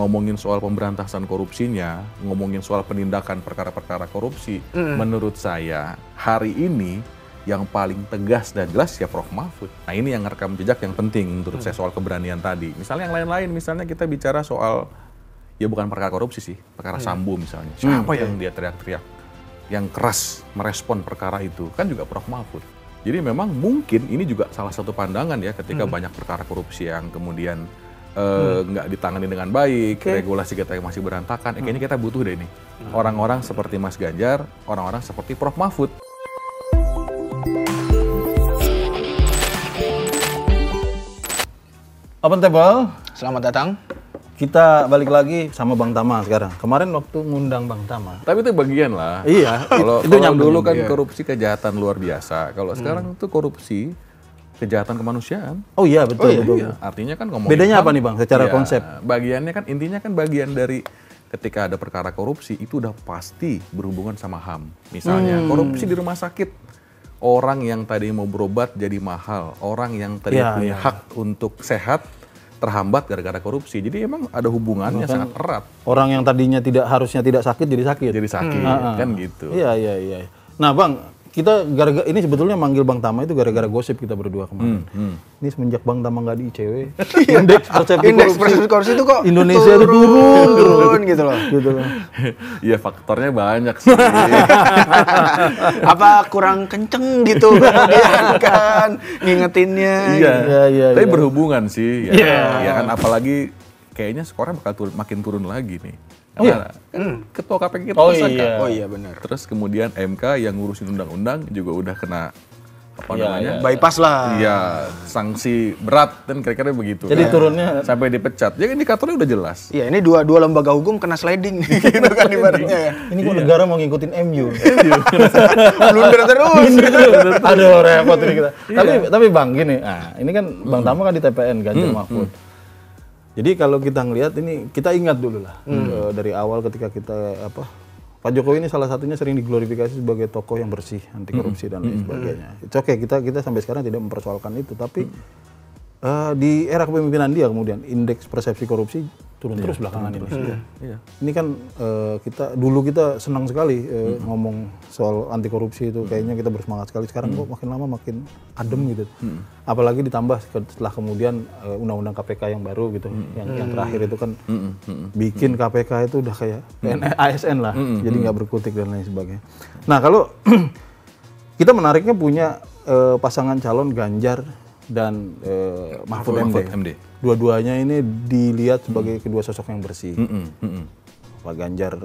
ngomongin soal pemberantasan korupsinya, ngomongin soal penindakan perkara-perkara korupsi, menurut saya hari ini yang paling tegas dan jelas ya Prof. Mahfud. Nah ini yang rekam jejak yang penting menurut saya soal keberanian tadi. Misalnya yang lain-lain, misalnya kita bicara soal, ya bukan perkara korupsi sih, perkara Sambo misalnya. Siapa yang dia teriak-teriak, yang keras merespon perkara itu, kan juga Prof. Mahfud. Jadi memang mungkin ini juga salah satu pandangan ya ketika banyak perkara korupsi yang kemudian nggak ditangani dengan baik, regulasi kita yang masih berantakan, kayaknya kita butuh deh ini. Orang-orang seperti Mas Ganjar, orang-orang seperti Prof. Mahfud. Open Table, Selamat datang. kita balik lagi sama Bang Tama sekarang. Kemarin waktu ngundang Bang Tama. Tapi itu bagian lah. Iya, Kalau itu nyambung. dulu kan Iya. korupsi kejahatan luar biasa. Kalau sekarang itu korupsi kejahatan kemanusiaan. Oh iya, betul. betul. Iya, artinya kan ngomongin Bedanya HAM, apa nih Bang, secara ya, konsep? Bagiannya kan intinya kan bagian dari ketika ada perkara korupsi itu udah pasti berhubungan sama HAM. Misalnya korupsi di rumah sakit, orang yang tadi mau berobat jadi mahal, orang yang tadi Iya, punya iya. hak untuk sehat terhambat gara-gara korupsi. Jadi emang ada hubungannya sangat erat. Orang yang tadinya harusnya tidak sakit jadi sakit. Jadi sakit kan gitu. Iya. Nah Bang, kita ini sebetulnya manggil Bang Tama itu gara-gara gosip kita berdua kemarin. Ini semenjak Bang Tama nggak di ICW, indeks persepsi korupsi itu kok Indonesia itu turun gitu loh. gitu loh. Iya faktornya banyak sih. Apa kurang kenceng gitu kemudian kan ngingetinnya. Tapi iya. berhubungan sih. Iya. Ya kan apalagi kayaknya skornya bakal makin turun lagi nih. Oh iya? Kan ketua KPK kita Oh tersangka. iya. Oh iya benar. Terus kemudian MK yang ngurusin undang-undang juga udah kena apa namanya? Bypass lah. Iya, sanksi berat dan kira-kira begitu. Jadi kan. turunnya Sampai dipecat. Jadi indikatornya udah jelas. Iya, ini dua lembaga hukum kena sliding gitu kan ibaratnya ya. ini kok negara mau ngikutin MU. Blunder terus. Aduh repot ini kita. Tapi Bang gini, nah ini kan Bang Tama kan di TPN Ganjar Mahfud. Jadi kalau kita ngelihat ini, kita ingat dulu lah dari awal ketika kita Pak Jokowi ini salah satunya sering diglorifikasi sebagai tokoh yang bersih, anti korupsi dan lain sebagainya. It's okay, kita sampai sekarang tidak mempersoalkan itu, tapi di era kepemimpinan dia kemudian indeks persepsi korupsi turun terus belakangan ini. Iya. Ini kan dulu kita senang sekali ngomong soal anti korupsi itu, kayaknya kita bersemangat sekali. Sekarang kok makin lama makin adem gitu. Apalagi ditambah setelah kemudian undang-undang KPK yang baru gitu, yang terakhir itu kan bikin KPK itu udah kayak ASN lah, jadi nggak berkutik dan lain sebagainya. Nah kalau kita menariknya punya pasangan calon Ganjar dan Mahfud MD. Dua-duanya ini dilihat sebagai kedua sosok yang bersih. Pak Ganjar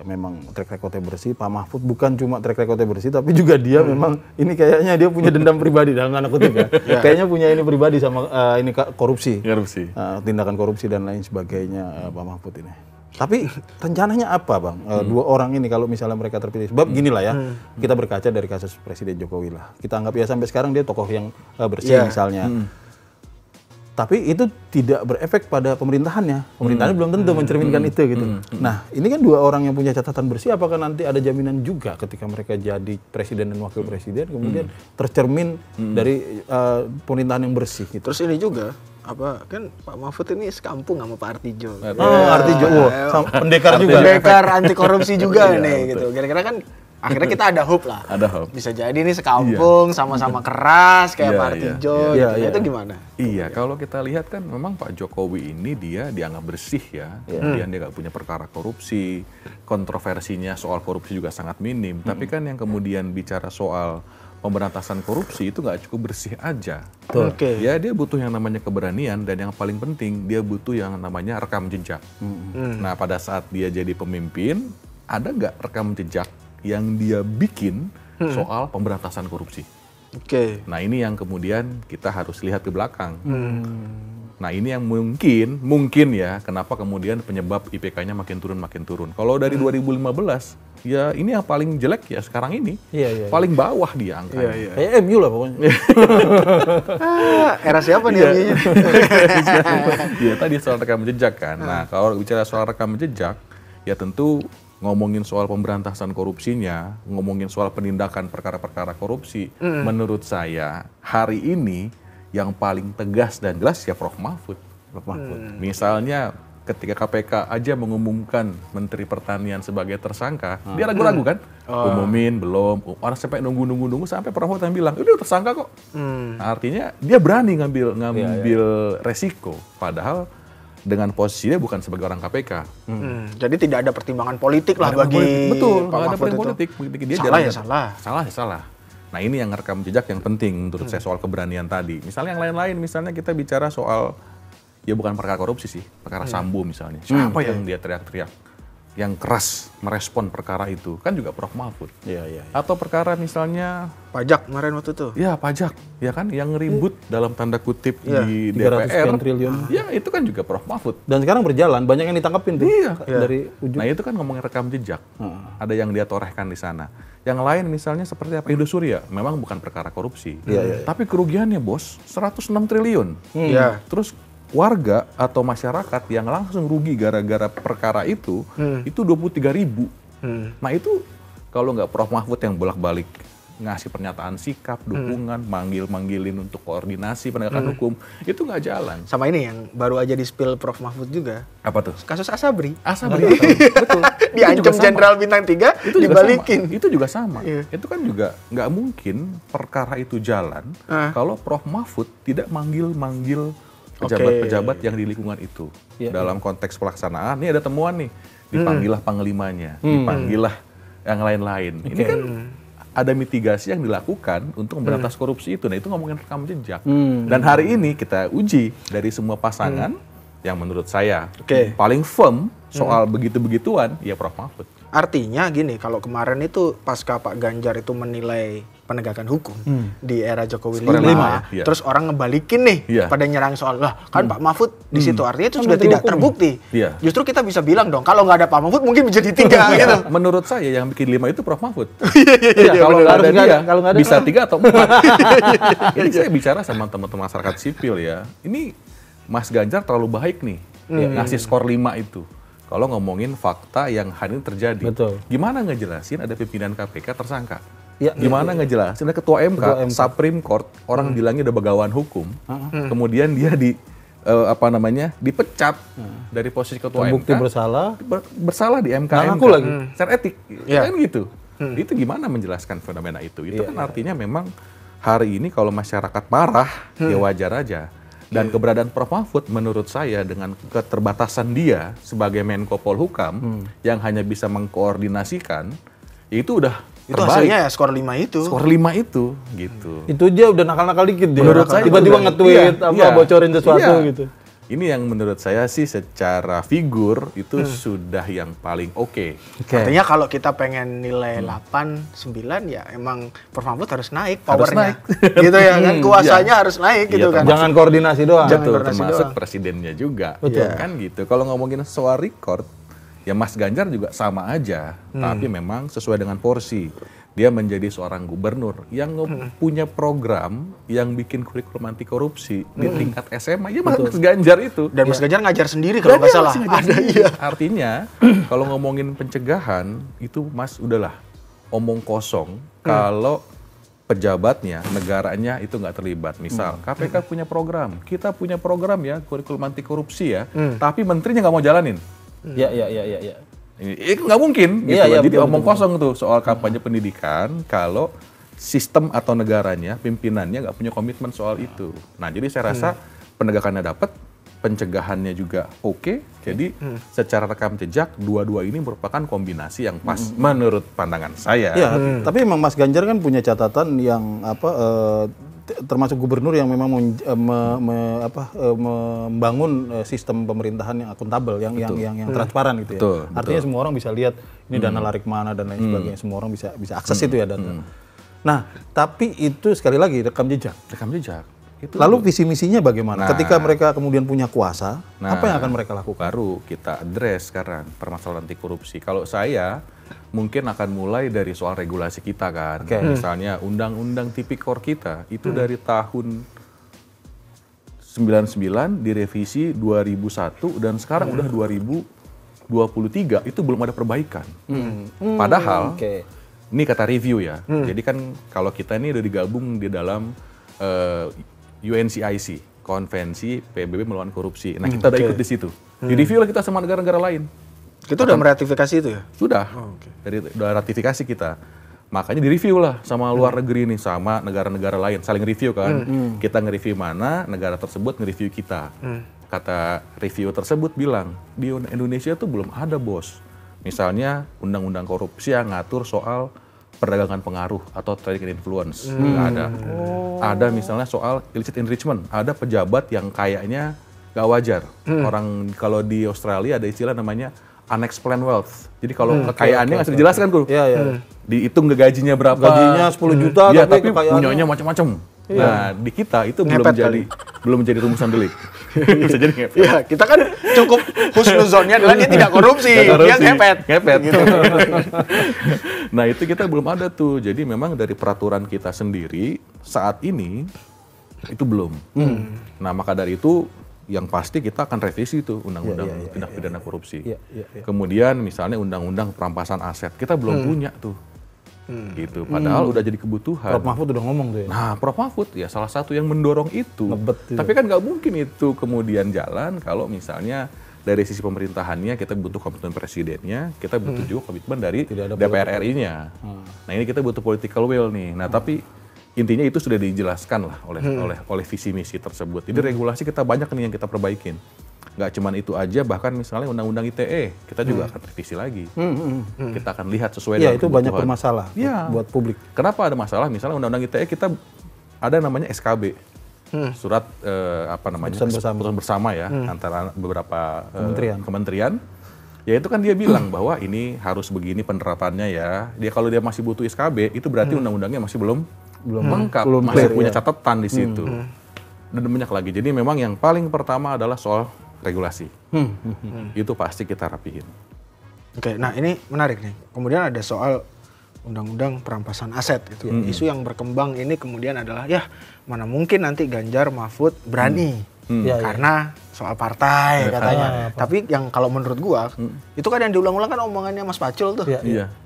memang track recordnya bersih, Pak Mahfud bukan cuma track recordnya bersih, tapi juga dia memang ini kayaknya dia punya dendam pribadi dalam tanda kutip ya. Kayaknya punya ini pribadi sama ini korupsi, tindakan korupsi dan lain sebagainya Pak Mahfud ini. Tapi rencananya apa Bang? Dua orang ini kalau misalnya mereka terpilih, sebab gini lah ya, kita berkaca dari kasus Presiden Jokowi lah. Kita anggap ya sampai sekarang dia tokoh yang bersih misalnya. Tapi itu tidak berefek pada pemerintahannya. Pemerintahannya belum tentu mencerminkan itu gitu. Nah, ini kan dua orang yang punya catatan bersih, apakah nanti ada jaminan juga ketika mereka jadi presiden dan wakil presiden kemudian tercermin dari pemerintahan yang bersih gitu. Terus ini juga kan Pak Mahfud ini sekampung sama Pak Artijo. Artijo, pendekar juga. Pendekar anti korupsi juga nih gitu. Kira-kira kan akhirnya kita ada hope lah. Ada hope. Bisa jadi nih sekampung sama-sama keras kayak Pak Artijo. Itu gimana? Iya, kalau kita lihat kan memang Pak Jokowi ini dia dianggap bersih ya. Kemudian dia nggak punya perkara korupsi, kontroversinya soal korupsi juga sangat minim. Tapi kan yang kemudian bicara soal pemberantasan korupsi itu nggak cukup bersih aja. Ya dia butuh yang namanya keberanian dan yang paling penting dia butuh yang namanya rekam jejak. Nah pada saat dia jadi pemimpin, ada nggak rekam jejak yang dia bikin soal pemberantasan korupsi? Nah ini yang kemudian kita harus lihat ke belakang. Nah ini yang mungkin ya kenapa kemudian penyebab IPK-nya makin turun. Kalau dari 2015 ya ini yang paling jelek ya sekarang ini. Paling bawah dia angkanya. Kayak MU lah pokoknya. Era siapa nih MU-nya? Iya tadi soal rekam jejak kan. Nah kalau bicara soal rekam jejak ya tentu ngomongin soal pemberantasan korupsinya, ngomongin soal penindakan perkara-perkara korupsi, menurut saya hari ini yang paling tegas dan jelas ya Prof. Mahfud. Misalnya ketika KPK aja mengumumkan Menteri Pertanian sebagai tersangka, dia ragu-ragu kan? Umumin, belum. Orang sampai nunggu sampai Prof Mahfud yang bilang, udah tersangka kok. Nah, artinya dia berani ngambil resiko. Padahal dengan posisi dia bukan sebagai orang KPK. Jadi tidak ada pertimbangan politik lah bagi Betul, Pak nggak ada Mahfud itu. politik. Dia Salah ya salah. Salah ya salah. Nah ini yang rekam jejak yang penting menurut saya soal keberanian tadi. Misalnya yang lain-lain, misalnya kita bicara soal, ya bukan perkara korupsi sih, perkara Sambo misalnya. Siapa yang dia teriak-teriak, yang keras merespon perkara itu? Kan juga Prof Mahfud. Iya. Atau perkara misalnya Pajak kemarin waktu itu. ya pajak, ya kan, yang ribut dalam tanda kutip di 300 DPR. sekian triliun. Ya itu kan juga Prof Mahfud. Dan sekarang berjalan, banyak yang ditangkapin tuh. Iya. Dari ujung. Nah itu kan ngomongin rekam jejak. Ada yang dia torehkan di sana. Yang lain misalnya seperti apa? Indosuria, memang bukan perkara korupsi. Tapi kerugiannya bos, 106 triliun. Iya. Terus warga atau masyarakat yang langsung rugi gara-gara perkara itu 23.000. Nah itu kalau nggak Prof Mahfud yang bolak-balik ngasih pernyataan sikap, dukungan, manggilin untuk koordinasi penegakan hukum, itu nggak jalan. Sama ini yang baru aja di-spill Prof Mahfud juga. Apa tuh? Kasus Asabri. Betul. Diancam Jenderal Bintang 3, dibalikin. Itu juga sama. Iya. Itu kan juga nggak mungkin perkara itu jalan kalau Prof Mahfud tidak manggil pejabat-pejabat yang di lingkungan itu. Dalam konteks pelaksanaan, ini ada temuan nih, dipanggillah panglimanya, dipanggillah yang lain-lain. Ini kan ada mitigasi yang dilakukan untuk memberantas korupsi itu. Nah itu ngomongin rekam jejak. Dan hari ini kita uji dari semua pasangan yang menurut saya paling firm soal begitu-begituan, ya Prof Mahfud. Artinya gini, kalau kemarin itu pasca Pak Ganjar itu menilai penegakan hukum di era Jokowi 5, terus orang ngebalikin nih pada nyerang soal, lah kan Pak Mahfud di situ, artinya itu sudah tidak terbukti. Justru kita bisa bilang dong, kalau nggak ada Pak Mahfud mungkin menjadi 3 gitu. Menurut saya yang bikin 5 itu Prof Mahfud. Kalau nggak ada dia, bisa 3 atau 4. Ini saya bicara sama teman-teman masyarakat sipil ya. Ini Mas Ganjar terlalu baik nih, ngasih skor 5 itu. Kalau ngomongin fakta yang hari ini terjadi, gimana ngejelasin ada pimpinan KPK tersangka? Gimana ngejelasin ada ketua MK, Supreme Court, orang bilangnya udah begawan hukum, kemudian dia dipecat dari posisi ketua Terbukti MK, bersalah di MK, ngaku lagi, secara etik, kan gitu. Itu gimana menjelaskan fenomena itu? Itu kan artinya memang hari ini kalau masyarakat marah, ya wajar aja. Dan keberadaan Prof Mahfud menurut saya dengan keterbatasan dia sebagai Menko Polhukam yang hanya bisa mengkoordinasikan, ya itu udah itu terbaik. hasilnya ya skor 5 itu. Skor 5 itu gitu. Itu dia udah nakal-nakal dikit dia. Menurut saya tiba-tiba nge-tweet bocorin sesuatu gitu. Ini yang menurut saya sih secara figur itu sudah yang paling oke. Artinya kalau kita pengen nilai 8, 9 ya emang Prof Mahfud harus naik powernya. Gitu ya kan, kuasanya harus naik gitu kan. Jangan koordinasi doang. Termasuk presidennya juga. Kan gitu. Kalau ngomongin soal record, ya Mas Ganjar juga sama aja. Tapi memang sesuai dengan porsi. Dia menjadi seorang gubernur yang punya program yang bikin kurikulum anti korupsi di tingkat SMA. Ya Mas Ganjar itu. Dan Mas Ganjar ngajar sendiri kalau nggak salah. Ada Artinya kalau ngomongin pencegahan itu Mas udahlah omong kosong kalau pejabatnya, negaranya itu nggak terlibat. Misal KPK punya program, kita punya program ya kurikulum anti korupsi ya, tapi menterinya nggak mau jalanin. Iya. Itu nggak mungkin gitu. Jadi omong kosong tuh soal kampanye pendidikan kalau sistem atau negaranya, pimpinannya nggak punya komitmen soal itu. Nah jadi saya rasa penegakannya dapat, pencegahannya juga oke. Jadi secara rekam jejak dua-dua ini merupakan kombinasi yang pas menurut pandangan saya. Tapi memang Mas Ganjar kan punya catatan yang termasuk gubernur yang memang membangun sistem pemerintahan yang akuntabel, yang transparan gitu ya. Artinya semua orang bisa lihat ini dana lari kemana dan lain sebagainya. Semua orang bisa akses itu ya data. Nah, tapi itu sekali lagi rekam jejak. Lalu visi misinya bagaimana? Ketika mereka kemudian punya kuasa, apa yang akan mereka lakukan? Baru kita address sekarang permasalahan anti korupsi. Kalau saya mungkin akan mulai dari soal regulasi kita kan. Misalnya undang-undang tipikor kita itu dari tahun 99 direvisi 2001 dan sekarang udah 2023 itu belum ada perbaikan. Padahal ini kata review ya. Jadi kan kalau kita ini udah digabung di dalam UNCIC, konvensi PBB melawan korupsi. Nah, kita udah ikut di situ. Di review lah kita sama negara-negara lain. Kita udah meratifikasi itu ya? Sudah. Udah ratifikasi kita. Makanya di-review lah sama luar negeri nih, sama negara-negara lain. Saling review kan. Kita nge-review mana, negara tersebut nge-review kita. Kata review tersebut bilang, di Indonesia tuh belum ada bos. Misalnya undang-undang korupsi yang ngatur soal perdagangan pengaruh atau trade influence. Nggak ada. Ada misalnya soal illicit enrichment. Ada pejabat yang kayaknya nggak wajar. Orang kalau di Australia ada istilah namanya unexplained wealth. Jadi kalau kekayaannya nggak dijelaskan tuh. Dihitung gajinya berapa. Gajinya 10 juta ya, tapi punyanya macam-macam. Nah, di kita itu belum menjadi rumusan delik. Bisa jadi ngepet. Iya, kita kan cukup husnuzonnya adalah dia tidak korupsi, dia ngepet. Gitu. Nah, itu kita belum ada tuh. Jadi memang dari peraturan kita sendiri saat ini itu belum. Nah, maka dari itu yang pasti kita akan revisi tuh undang-undang tindak pidana korupsi. Kemudian misalnya undang-undang perampasan aset kita belum punya tuh. Gitu. Padahal udah jadi kebutuhan. Prof Mahfud udah ngomong tuh ya. Nah, Prof Mahfud ya salah satu yang mendorong itu. Tapi kan nggak mungkin itu kemudian jalan kalau misalnya dari sisi pemerintahannya kita butuh komitmen presidennya, kita butuh juga komitmen dari DPR RI-nya. Nah, ini kita butuh political will nih. Nah, tapi intinya itu sudah dijelaskan lah oleh visi misi tersebut. Jadi regulasi kita banyak nih yang kita perbaikin. Nggak cuma itu aja, bahkan misalnya undang-undang ITE kita juga akan revisi lagi. Kita akan lihat sesuai dengan itu banyak bermasalah buat publik. Kenapa ada masalah? Misalnya undang-undang ITE kita ada namanya SKB, surat keputusan bersama ya antara beberapa kementerian. Ya itu kan dia bilang bahwa ini harus begini penerapannya ya. Dia kalau dia masih butuh SKB itu berarti undang-undangnya masih belum lengkap, masih punya catatan di situ. Dan banyak lagi. Jadi memang yang paling pertama adalah soal regulasi. Itu pasti kita rapiin. Oke, nah ini menarik nih. Kemudian ada soal undang-undang perampasan aset gitu. Isu yang berkembang ini kemudian adalah ya mana mungkin nanti Ganjar Mahfud berani karena soal partai katanya. Tapi yang kalau menurut gua itu kan yang diulang-ulang kan omongannya Mas Pacul tuh.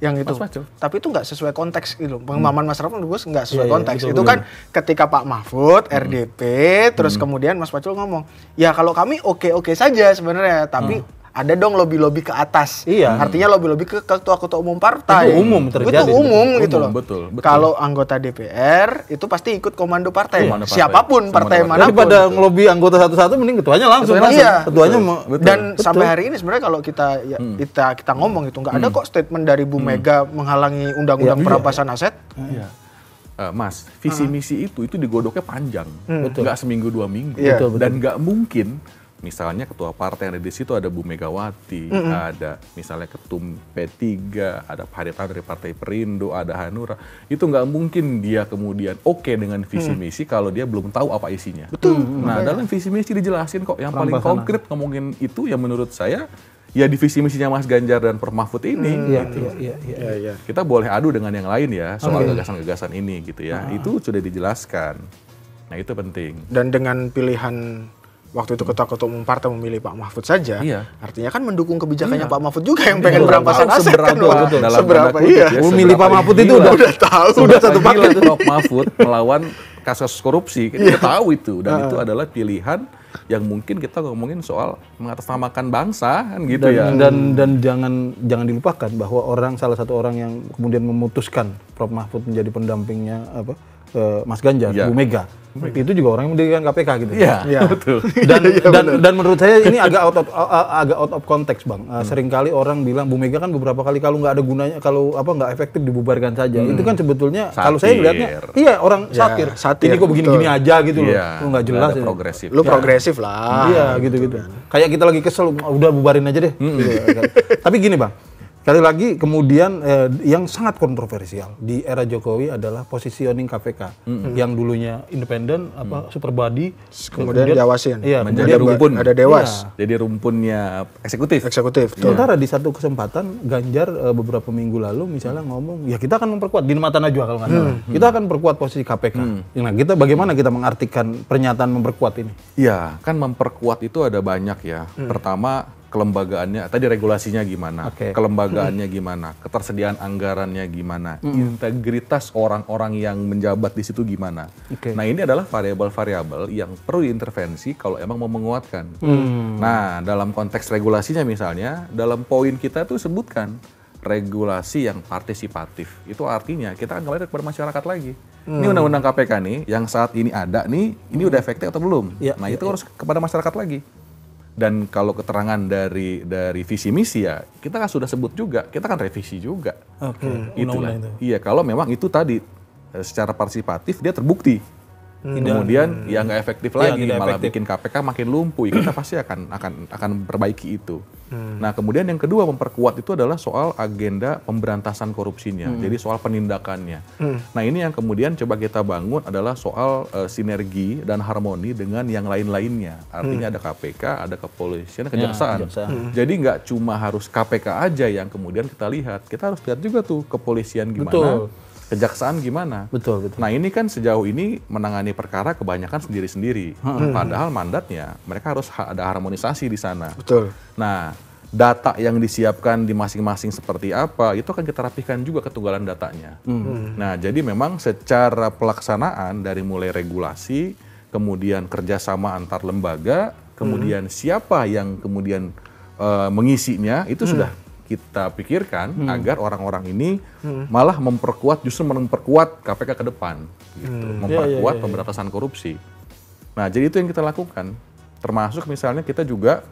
Yang itu. Tapi itu nggak sesuai konteks gitu. Pemahaman Mas Raff menurut gua nggak sesuai konteks. Itu kan ketika Pak Mahfud RDP terus kemudian Mas Pacul ngomong, "Ya kalau kami oke-oke saja sebenarnya, tapi ada dong lobby-lobby ke atas." Artinya lobby-lobby ke ketua-ketua umum partai. Itu umum terjadi. Itu umum gitu loh. Betul. Kalau anggota DPR itu pasti ikut komando partai. Siapapun partai manapun. Daripada ngelobi anggota satu-satu mending ketuanya langsung. Ketuanya dan sampai hari ini sebenarnya kalau kita ngomong itu nggak ada kok statement dari Bu Mega menghalangi undang-undang perampasan aset. Mas, visi misi itu digodoknya panjang. Nggak seminggu 2 minggu. Dan nggak mungkin misalnya ketua partai yang ada di situ ada Bu Megawati, ada misalnya ketum P3, ada Pak Haritanu dari Partai Perindo, ada Hanura. Itu nggak mungkin dia kemudian oke dengan visi misi kalau dia belum tahu apa isinya. Nah, dalam visi misi dijelasin kok. Yang paling konkret ngomongin itu yang menurut saya ya di visi misinya Mas Ganjar dan Prof Mahfud ini. Kita boleh adu dengan yang lain ya soal gagasan-gagasan ini gitu ya. Itu sudah dijelaskan. Nah, itu penting. Dan dengan pilihan waktu itu ketua-ketua umum partai memilih Pak Mahfud saja, artinya kan mendukung kebijakannya Pak Mahfud juga yang pengen perampasan aset kan. Seberapa memilih Pak Mahfud itu udah tahu. Sudah satu paket. Prof Mahfud melawan kasus korupsi, kita tahu itu. Dan itu adalah pilihan yang mungkin kita ngomongin soal mengatasnamakan bangsa kan gitu ya. Dan jangan dilupakan bahwa salah satu orang yang kemudian memutuskan Prof Mahfud menjadi pendampingnya Mas Ganjar, Bu Mega. Itu juga orang yang mendirikan KPK gitu. Betul. Dan menurut saya ini agak out of context, Bang. Seringkali orang bilang Bu Mega kan beberapa kali kalau nggak ada gunanya, kalau nggak efektif dibubarkan saja. Itu kan sebetulnya kalau saya lihatnya orang satir. Ini kok begini-gini aja gitu loh. Lu nggak jelas. Progresif. Lu progresif lah. Iya, gitu-gitu. Kayak kita lagi kesel, udah bubarin aja deh. Tapi gini, Bang. Sekali lagi kemudian yang sangat kontroversial di era Jokowi adalah positioning KPK yang dulunya independen super body kemudian diawasin menjadi rumpun, ada dewas jadi rumpunnya eksekutif. Sementara di satu kesempatan Ganjar beberapa minggu lalu misalnya ngomong ya kita akan memperkuat di mata Najwa kalau nggak salah kita akan perkuat posisi KPK. Nah, bagaimana kita mengartikan pernyataan memperkuat ini? Ya kan memperkuat itu ada banyak ya. Pertama kelembagaannya, tadi regulasinya gimana, kelembagaannya gimana, ketersediaan anggarannya gimana, integritas orang-orang yang menjabat di situ gimana. Nah ini adalah variabel-variabel yang perlu diintervensi kalau emang mau menguatkan. Nah dalam konteks regulasinya misalnya, dalam poin kita tuh sebutkan regulasi yang partisipatif. Itu artinya kita akan kembali kepada masyarakat lagi. Ini undang-undang KPK nih, yang saat ini ada nih, ini udah efektif atau belum? Nah itu harus kepada masyarakat lagi. Dan kalau keterangan dari visi misi ya, kita kan sudah sebut juga, kita kan revisi juga. Itulah. Iya, kalau memang itu tadi secara partisipatif dia terbukti. Kemudian ya nggak efektif lagi, malah bikin KPK makin lumpuh. Kita pasti akan perbaiki itu. Nah, kemudian yang kedua memperkuat itu adalah soal agenda pemberantasan korupsinya. Jadi soal penindakannya. Nah, ini yang kemudian coba kita bangun adalah soal sinergi dan harmoni dengan yang lain-lainnya. Artinya ada KPK, ada kepolisian, kejaksaan. Jadi nggak cuma harus KPK aja yang kemudian kita lihat. Kita harus lihat juga tuh kepolisian gimana, kejaksaan gimana. Nah, ini kan sejauh ini menangani perkara kebanyakan sendiri-sendiri. Padahal mandatnya mereka harus ada harmonisasi di sana. Nah, data yang disiapkan di masing-masing seperti apa, itu akan kita rapihkan juga ketunggalan datanya. Nah, jadi memang secara pelaksanaan dari mulai regulasi, kemudian kerjasama antar lembaga, kemudian siapa yang kemudian mengisinya, itu sudah kita pikirkan agar orang-orang ini malah justru memperkuat KPK ke depan, gitu. Memperkuat pemberantasan korupsi. Nah, jadi itu yang kita lakukan. Termasuk misalnya kita juga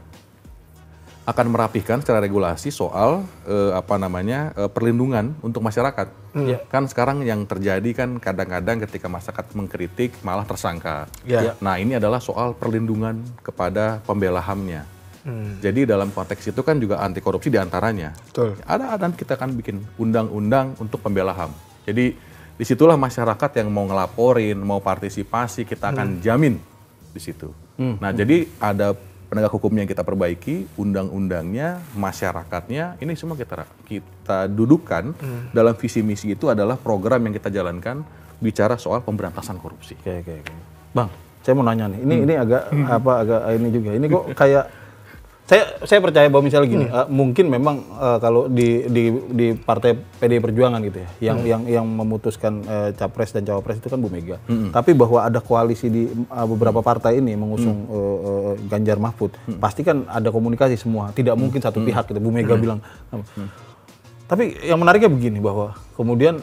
akan merapihkan secara regulasi soal perlindungan untuk masyarakat. Kan sekarang yang terjadi kan kadang-kadang ketika masyarakat mengkritik malah tersangka. Nah, ini adalah soal perlindungan kepada pembela HAM-nya. Jadi dalam konteks itu kan juga anti korupsi diantaranya. Ada nanti kita akan bikin undang-undang untuk pembela HAM. Jadi disitulah masyarakat yang mau ngelaporin, mau partisipasi, kita akan jamin di situ. Nah, jadi ada penegak hukumnya yang kita perbaiki, undang-undangnya, masyarakatnya, ini semua kita dudukkan dalam visi misi itu adalah program yang kita jalankan bicara soal pemberantasan korupsi. Bang, saya mau nanya nih, ini agak ini juga, ini kok kayak saya percaya bahwa misalnya gini, mungkin memang kalau di partai PDI Perjuangan gitu ya, yang memutuskan capres dan cawapres itu kan Bu Mega. Tapi bahwa ada koalisi di beberapa partai ini mengusung Ganjar Mahfud, pasti kan ada komunikasi semua. Tidak mungkin satu pihak gitu. Bu Mega bilang. Tapi yang menariknya begini, bahwa kemudian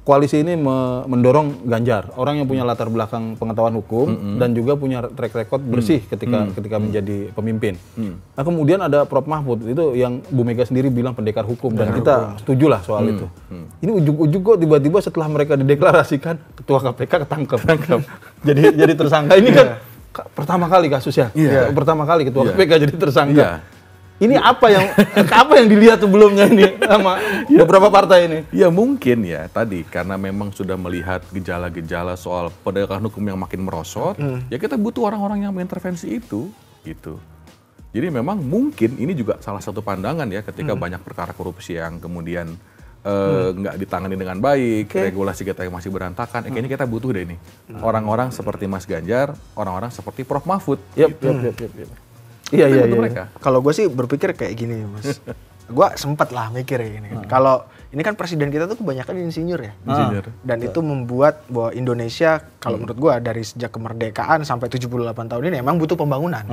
koalisi ini mendorong Ganjar, orang yang punya latar belakang pengetahuan hukum dan juga punya track record bersih ketika menjadi pemimpin. Nah, kemudian ada Prof Mahfud, itu yang Bu Mega sendiri bilang pendekar hukum, dan kita setujulah soal itu. Ini ujung-ujung kok tiba-tiba setelah mereka dideklarasikan ketua KPK ketangkep. jadi tersangka. Ini kan pertama kali kasusnya. Pertama kali ketua KPK jadi tersangka. Ini apa yang dilihat sebelumnya ini sama beberapa partai ini? Ya mungkin ya tadi karena memang sudah melihat gejala-gejala soal penegakan hukum yang makin merosot, ya kita butuh orang-orang yang mengintervensi itu, gitu. Jadi memang mungkin ini juga salah satu pandangan ya ketika banyak perkara korupsi yang kemudian nggak ditangani dengan baik, regulasi kita yang masih berantakan, kayaknya kita butuh deh ini orang-orang seperti Mas Ganjar, orang-orang seperti Prof Mahfud. Iya. Kalau gue sih berpikir kayak gini, Mas. Gue sempat lah mikir kayak gini. Kalau ini kan presiden kita tuh kebanyakan insinyur ya. Dan itu membuat bahwa Indonesia, kalau menurut gue dari sejak kemerdekaan sampai 78 tahun ini emang butuh pembangunan.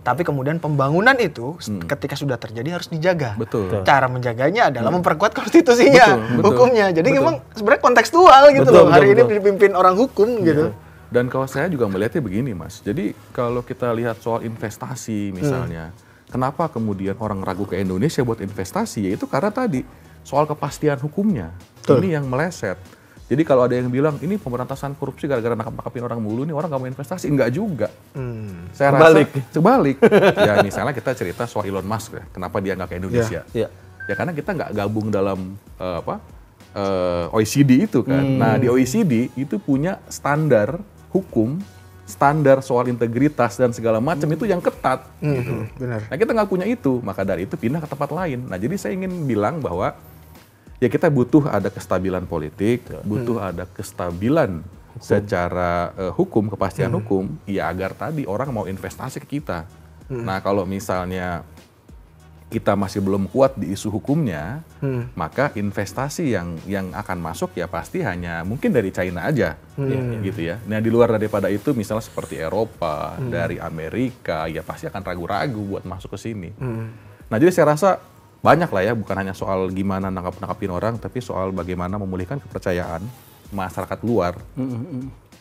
Tapi kemudian pembangunan itu ketika sudah terjadi harus dijaga. Cara menjaganya adalah memperkuat konstitusinya, hukumnya. Jadi memang sebenarnya kontekstual gitu loh. Hari ini dipimpin orang hukum gitu. Dan kalau saya juga melihatnya begini, Mas. Jadi kalau kita lihat soal investasi misalnya, kenapa kemudian orang ragu ke Indonesia buat investasi? Yaitu karena tadi soal kepastian hukumnya. Ini yang meleset. Jadi kalau ada yang bilang ini pemberantasan korupsi gara-gara nangkap-nangkapin orang mulu, nih orang nggak mau investasi, enggak juga. Saya rasa sebalik. Ya misalnya kita cerita soal Elon Musk, ya. Kenapa dia nggak ke Indonesia? Ya karena kita nggak gabung dalam OECD itu kan. Nah di OECD itu punya standar hukum, standar soal integritas dan segala macam itu yang ketat. Gitu. Nah kita nggak punya itu, maka dari itu pindah ke tempat lain. Nah jadi saya ingin bilang bahwa ya kita butuh ada kestabilan politik, butuh ada kestabilan secara hukum, kepastian hukum, ya agar tadi orang mau investasi ke kita. Nah kalau misalnya kita masih belum kuat di isu hukumnya, maka investasi yang akan masuk ya pasti hanya mungkin dari China aja, gitu ya. Nah di luar daripada itu, misalnya seperti Eropa, dari Amerika, ya pasti akan ragu-ragu buat masuk ke sini. Nah jadi saya rasa banyak lah ya, bukan hanya soal gimana nangkap-nangkapin orang, tapi soal bagaimana memulihkan kepercayaan masyarakat luar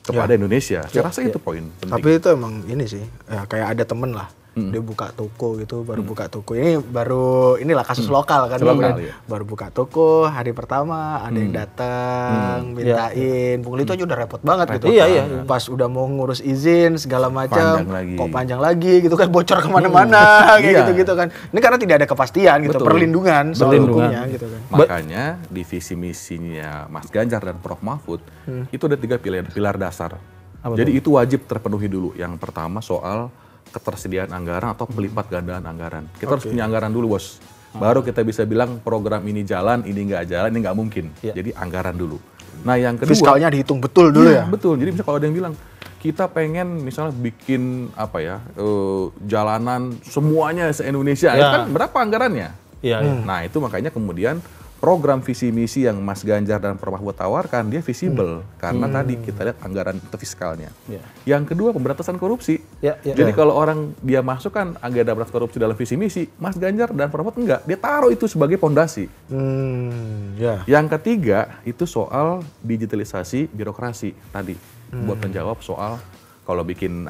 kepada Indonesia. Saya rasa itu poin penting. Tapi itu emang ini sih, ya kayak ada temen lah. Dia buka toko gitu, baru buka toko. Ini baru, inilah kasus lokal kan. Baru buka toko, hari pertama ada yang datang, mintain. Pungli itu aja udah repot banget gitu. Iya. Pas udah mau ngurus izin segala macam, kok panjang lagi gitu kan, bocor kemana-mana kayak gitu-gitu kan. Ini karena tidak ada kepastian gitu, perlindungan soal hukumnya gitu kan. Makanya di visi misinya Mas Ganjar dan Prof Mahfud itu ada 3 pilar dasar. Jadi itu wajib terpenuhi dulu. Yang pertama soal ketersediaan anggaran atau pelipat gandaan anggaran. Kita harus punya anggaran dulu, Bos. Baru kita bisa bilang program ini jalan, ini nggak jalan, ini nggak mungkin. Jadi anggaran dulu. Nah yang kedua, fiskalnya dihitung betul dulu ya. Betul. Jadi misalnya kalau ada yang bilang kita pengen misalnya bikin jalanan semuanya se-Indonesia, kan berapa anggarannya? Nah itu makanya kemudian program visi misi yang Mas Ganjar dan Prof Mahfud tawarkan, dia visible karena tadi kita lihat anggaran fiskalnya. Yang kedua pemberantasan korupsi. Jadi kalau orang dia masukkan agenda pemberantasan korupsi dalam visi misi, Mas Ganjar dan Prof Mahfud enggak, dia taruh itu sebagai pondasi. Yang ketiga itu soal digitalisasi birokrasi tadi, buat menjawab soal kalau bikin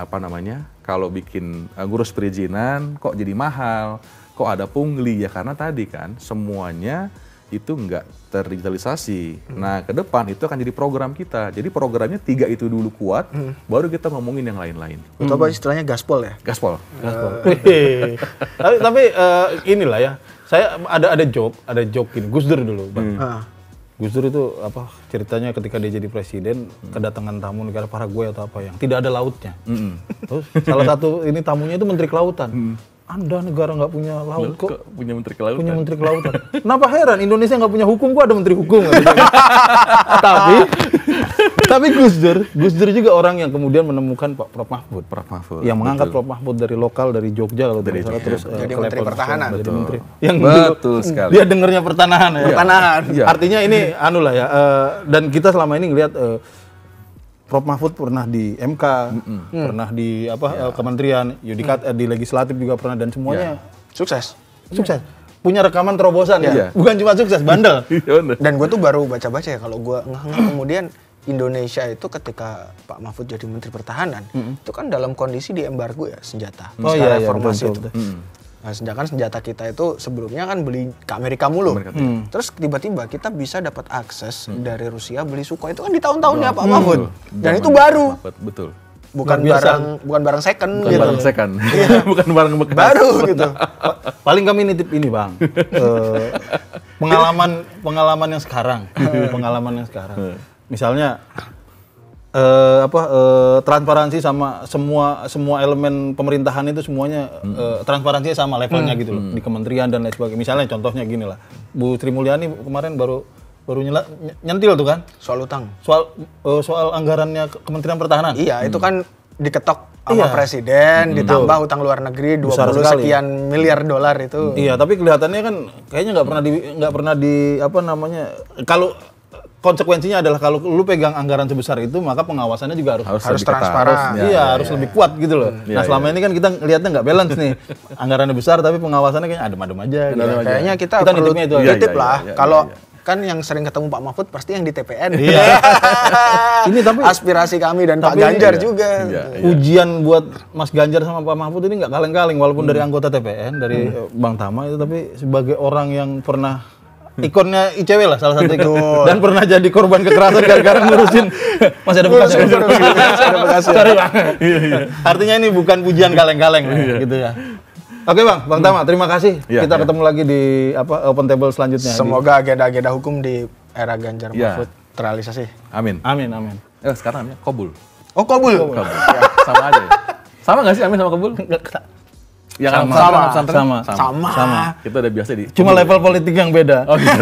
ngurus perizinan kok jadi mahal, kok ada pungli, ya karena tadi kan semuanya itu enggak terdigitalisasi. Nah, ke depan itu akan jadi program kita. Jadi programnya 3 itu dulu kuat, baru kita ngomongin yang lain-lain. Itu apa istilahnya, gaspol ya? Gaspol. Tapi inilah ya, saya ada joke gini, Gus Dur dulu, Bang. Gus Dur itu ceritanya ketika dia jadi presiden, kedatangan tamu negara Paraguay atau apa yang tidak ada lautnya. Terus salah satu ini tamunya itu Menteri Kelautan. Anda negara nggak punya laut kok punya Menteri Kelautan. Punya Menteri Kelautan. Kenapa heran? Indonesia nggak punya hukum, kok ada Menteri Hukum. Tapi Gus Dur juga orang yang kemudian menemukan Pak Prof Mahfud. Yang mengangkat Prof Mahfud dari lokal, dari Jogja kalau tidak salah, terus jadi Menteri Pertahanan. Jadi Menteri. Yang betul sekali. Dia dengernya pertanahan ya. Pertanahan. Artinya ini dan kita selama ini ngelihat Prof Mahfud pernah di MK, pernah di kementerian, yudikat di legislatif juga pernah, dan semuanya sukses. Punya rekaman terobosan ya. Bukan cuma sukses, bandel. Dan gue tuh baru baca-baca ya, kalau gue kemudian Indonesia itu ketika Pak Mahfud jadi Menteri Pertahanan, itu kan dalam kondisi di embargo ya senjata. Pasca reformasi itu. Nah, sedangkan senjata kita itu sebelumnya kan beli ke Amerika mulu. Terus tiba-tiba kita bisa dapat akses dari Rusia beli Sukhoi, itu kan di tahun-tahunnya Pak Mahfud. Dan itu baru. Betul. Bukan barang second bukan gitu. Barang second. Bukan barang bekas. Baru gitu. Paling kami nitip ini, Bang. Pengalaman yang sekarang. Misalnya transparansi sama semua elemen pemerintahan itu semuanya transparansinya sama levelnya gitu loh, di kementerian dan lain sebagainya. Misalnya contohnya gini lah, Bu Sri Mulyani kemarin baru nyentil tuh kan soal utang, soal anggarannya Kementerian Pertahanan. Iya, itu kan diketok sama presiden, ditambah utang luar negeri 20 sekian miliar dolar itu. Iya, tapi kelihatannya kan kayaknya nggak pernah di kalau konsekuensinya adalah kalau lu pegang anggaran sebesar itu, maka pengawasannya juga harus transparan. Harus lebih kuat gitu loh. Nah, selama ini kan kita lihatnya nggak balance nih. Anggarannya besar tapi pengawasannya kayaknya adem-adem aja. Kayaknya kita perlu titip lah. Kalau kan yang sering ketemu Pak Mahfud pasti yang di TPN. Ini tapi aspirasi kami dan Pak Ganjar juga. Ujian buat Mas Ganjar sama Pak Mahfud ini nggak kaleng-kaleng, walaupun dari anggota TPN, dari Bang Tama itu, tapi sebagai orang yang pernah ikonnya ICW lah salah satu itu, dan pernah jadi korban kekerasan gara-gara ngurusin masih ada bekasnya. Artinya ini bukan pujian kaleng-kaleng gitu ya. Oke Bang Tama, terima kasih. Kita ketemu lagi di Open Table selanjutnya. Semoga agenda-agenda hukum di era Ganjar Mahfud terrealisasi. Amin. Sekarang namanya Kobul. Oh, Kobul. Sama aja ya. Sama nggak sih Amin sama Kobul? Sama. Kita udah biasa di. Cuma level politik yang beda. Oh gitu.